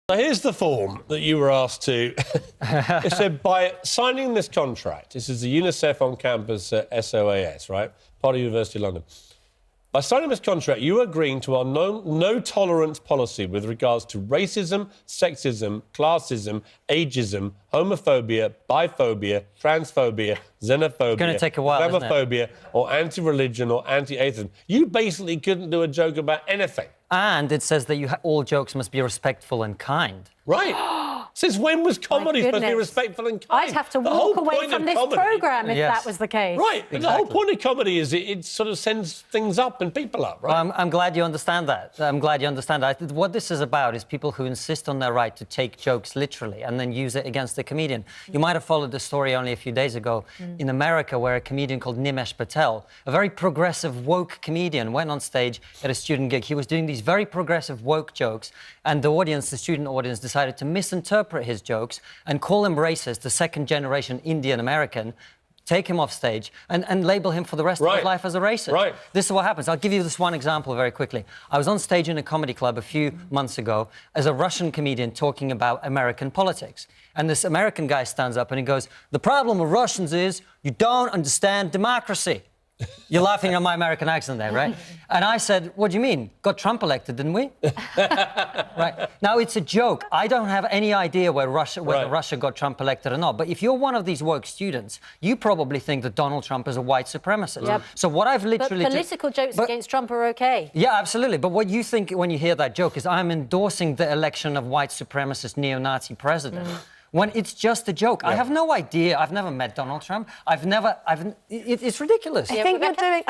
So here's the form that you were asked to... It said, by signing this contract, this is the Unicef on campus SOAS, right? Part of University of London. By signing this contract, you are agreeing to our no-tolerance policy with regards to racism, sexism, classism, ageism, homophobia, biphobia, transphobia, xenophobia, it's gonna take a while, Islamophobia, or anti-religion or anti-atheism. You basically couldn't do a joke about anything. And it says that all jokes must be respectful and kind. Right. Since when was comedy supposed to be respectful and kind? I'd have to walk away from this programme if that was the case. Right. Exactly. The whole point of comedy is it sort of sends things up and people up, right? Well, I'm glad you understand that. I'm glad you understand that. What this is about is people who insist on their right to take jokes literally and then use it against the comedian. You might have followed the story only a few days ago in America where a comedian called Nimesh Patel, a very progressive, woke comedian, went on stage at a student gig. He was doing these very progressive, woke jokes and the audience, the student audience, decided to misinterpret his jokes and call him racist, the second-generation Indian-American, take him off stage and label him for the rest of his life as a racist. Right. This is what happens. I'll give you this one example very quickly. I was on stage in a comedy club a few months ago as a Russian comedian talking about American politics. And this American guy stands up and he goes, "The problem with Russians is you don't understand democracy." You're laughing at my American accent there, right? And I said, "What do you mean? Got Trump elected, didn't we?" Right. Now, it's a joke. I don't have any idea whether Russia got Trump elected or not. But if you're one of these woke students, you probably think that Donald Trump is a white supremacist. Yep. So what I've literally... But political jokes against Trump are OK. Yeah, absolutely. But what you think when you hear that joke is I'm endorsing the election of white supremacist neo-Nazi president. When it's just a joke. I have no idea. I've never met Donald Trump. It's ridiculous. I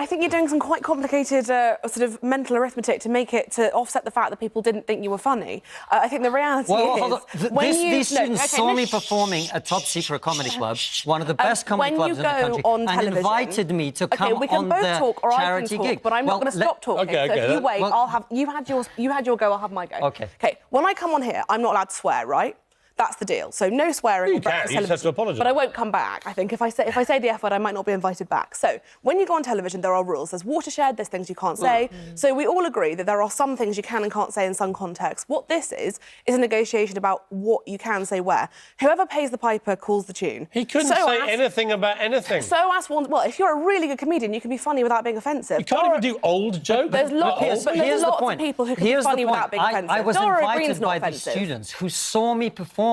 think you're doing some quite complicated sort of mental arithmetic to make it to offset the fact that people didn't think you were funny. I think the reality is... These students saw me performing at Top Secret Comedy Club, one of the best comedy clubs in the country, and invited me to come on their charity gig. But I'm not going to stop talking. So if you wait, I'll have... You had your go, I'll have my go. OK. OK, when I come on here, I'm not allowed to swear, right? That's the deal. So no swearing. You can. You just have to apologise. But I won't come back. I think if I say the F word, I might not be invited back. So when you go on television, there are rules. There's watershed. There's things you can't say. So we all agree that there are some things you can and can't say in some contexts. What this is a negotiation about what you can say where. Whoever pays the piper calls the tune. He couldn't say anything about anything. Well, if you're a really good comedian, you can be funny without being offensive. You can't even do old jokes. There's lots of people who can be funny without being offensive. I was invited by these students who saw me perform.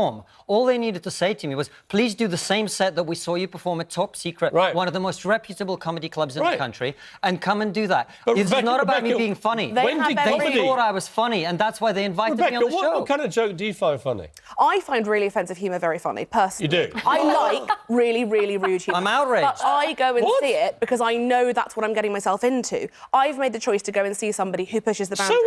All they needed to say to me was, please do the same set that we saw you perform at Top Secret, one of the most reputable comedy clubs in the country, and come and do that. It's not about me being funny. They thought I was funny, and that's why they invited me on the show. What kind of joke do you find funny? I find really offensive humour very funny, personally. You do? I like really, really rude humour. I'm outraged. But I go and see it because I know that's what I'm getting myself into. I've made the choice to go and see somebody who pushes the boundaries.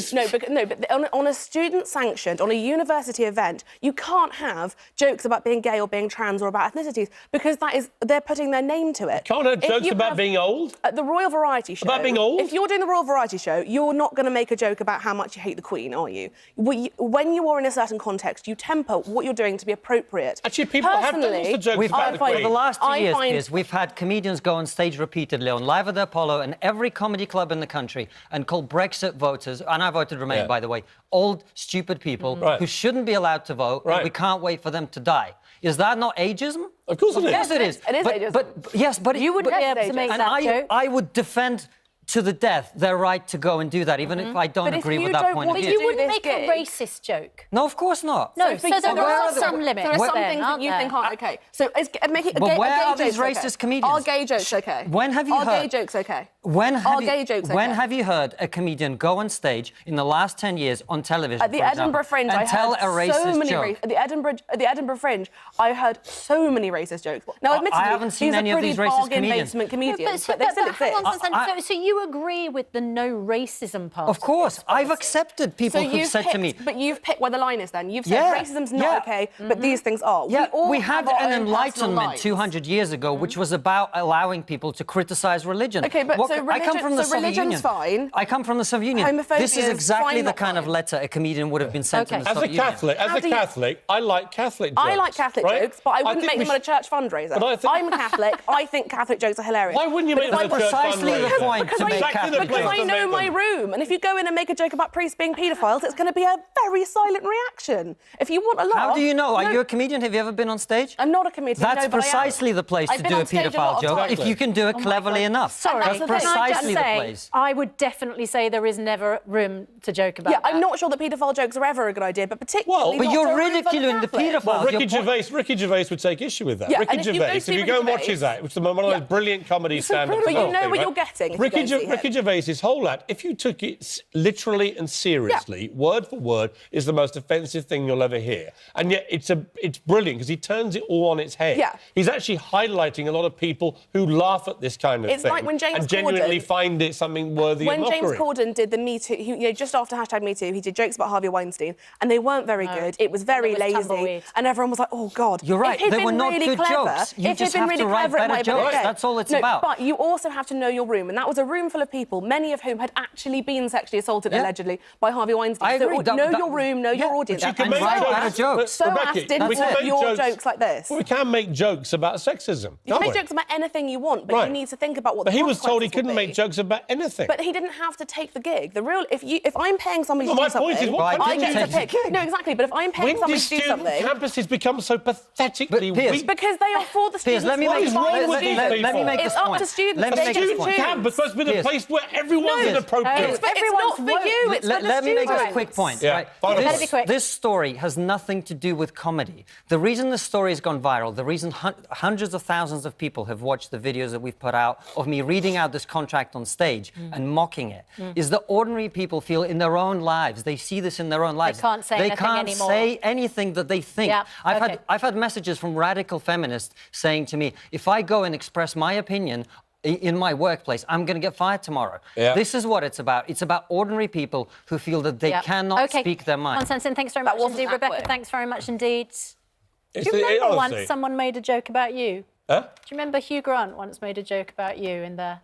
So are these. But on a student-sanctioned, on a university event, you can't have jokes about being gay or being trans or about ethnicities because they're putting their name to it. Can't have jokes about being old? At the Royal Variety Show... About being old? If you're doing the Royal Variety Show, you're not going to make a joke about how much you hate the Queen, are you? When you are in a certain context, you temper what you're doing to be appropriate. Actually, people have done lots of jokes about the Queen. For the last 2 years, Piers, we've had comedians go on stage repeatedly on Live at the Apollo and every comedy club in the country and call Brexit voters, and I voted Remain, by the way, old, stupid people who shouldn't be allowed to vote, and we can't wait for them to die. Is that not ageism? Of course it is. Yes, it is. It is ageism. Yes, but you wouldn't be able to make that joke. I would defend to the death their right to go and do that, even if I don't agree with that point of view. But you wouldn't make a racist joke. No, of course not. No, so there are some limits. There are some things that you think aren't OK. So make it a but where gay are these joke racist okay? comedians? Are gay jokes OK? When have you heard... Are gay jokes OK? When have you heard a comedian go on stage in the last 10 years on television, at the Edinburgh Fringe, and tell a racist joke? At the Edinburgh Fringe, I heard so many racist jokes. Now, admittedly, I haven't seen any of these racist comedians. Basement comedians, but they still exist. So you agree with the no racism part? Of course, I've accepted people who've said to me. But you've picked where the line is. Then you've said racism's not OK, but these things are. Yeah, we had an enlightenment 200 years ago, which was about allowing people to criticise religion. OK, but I come from the Soviet Union. Fine. I come from the Soviet Union. This is exactly the kind of letter a comedian would have been sent to the Soviet Union. As a Catholic, I like Catholic jokes. I like Catholic jokes, but I wouldn't make them on a church fundraiser. I'm Catholic. I think Catholic jokes are hilarious. Why wouldn't you make them on a church fundraiser? Precisely the point to because I know my room. And if you go in and make a joke about priests being paedophiles, it's going to be a very silent reaction. If you want a laugh... How do you know? Are you a comedian? Have you ever been on stage? I'm not a comedian, That's precisely the place to do a paedophile joke, if you can do it cleverly enough. Sorry, that's precisely the place. I would definitely say there is never room to joke about that. I'm not sure that paedophile jokes are ever a good idea, but particularly... But you're ridiculing the paedophile. Well, Ricky Gervais would take issue with that. Yeah, Ricky Gervais, if you go and watch his act, which is one of those brilliant comedy stand-ups. But you know what you're getting if Ricky you go see Ricky Gervais's whole act, if you took it literally and seriously, word for word, is the most offensive thing you'll ever hear. And yet it's brilliant because he turns it all on its head. Yeah. He's actually highlighting a lot of people who laugh at this kind of thing. It's like when James and genuinely Corden, find it something worthy of mockery. When James Corden did the Me Too, just after #MeToo, he did jokes about Harvey Weinstein, and they weren't very good. It was very lazy, and everyone was like, "Oh God." You're right. They were not good jokes. You just have to write better jokes. That's all it's about. But you also have to know your room, and that was a room full of people, many of whom had actually been sexually assaulted allegedly by Harvey Weinstein. I agree. So know your room, know your audience, But you can and write better jokes. So Rebecca, as didn't your jokes like this. Well, we can make jokes about sexism. You can make jokes about anything you want, but you need to think about what. But the he was told he consequences couldn't will be. make jokes about anything. But he didn't have to take the gig. if I'm paying somebody to do my something, point is, what I get to take the pick. gig? No, exactly. But if I'm paying somebody to do something, campuses become so pathetically Piers, weak. because they are for the students. Let me What make is wrong with these let me people? make this It's up point. to students. Let me They make get this to point. choose. Camp is supposed to be the Piers. place where everyone's Piers. inappropriate. But it's not for you. It's for the Let me make students. a quick point. Yeah, Right? final Better be quick. This story has nothing to do with comedy. The reason this story has gone viral, the reason hundreds of thousands of people have watched the videos that we've put out of me reading out this contract on stage and mocking it, is that ordinary people feel in their own lives, they see this in their own lives. They can't say anything anymore. Say anything that they think. Yeah, I've had messages from radical feminists saying to me, if I go and express my opinion in my workplace, I'm going to get fired tomorrow. Yeah. This is what it's about. It's about ordinary people who feel that they cannot speak their mind. Konstantin, thanks very much wasn't indeed. that Rebecca, quick. thanks very much indeed. Do It's you remember honestly. once someone made a joke about you? Huh? Do you remember Hugh Grant once made a joke about you in the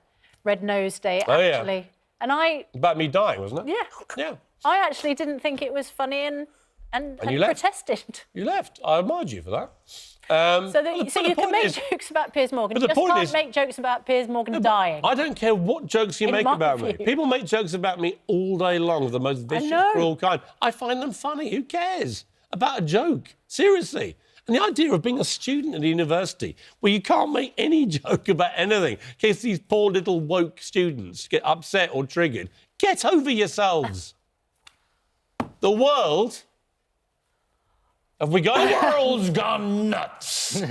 Red Nose Day, Oh, yeah. actually? And I... About me dying, wasn't it? Yeah. Yeah. I actually didn't think it was funny and you left. protested. You left. I admired you for that. So you can make jokes about Piers Morgan. You just can't make jokes about Piers Morgan dying. I don't care what jokes you make my about me. view. People make jokes about me all day long of the most vicious, cruel kind. I find them funny. Who cares about a joke? Seriously. And the idea of being a student at a university where you can't make any joke about anything in case these poor little woke students get upset or triggered. Get over yourselves. The world... Have we got... The world's gone nuts.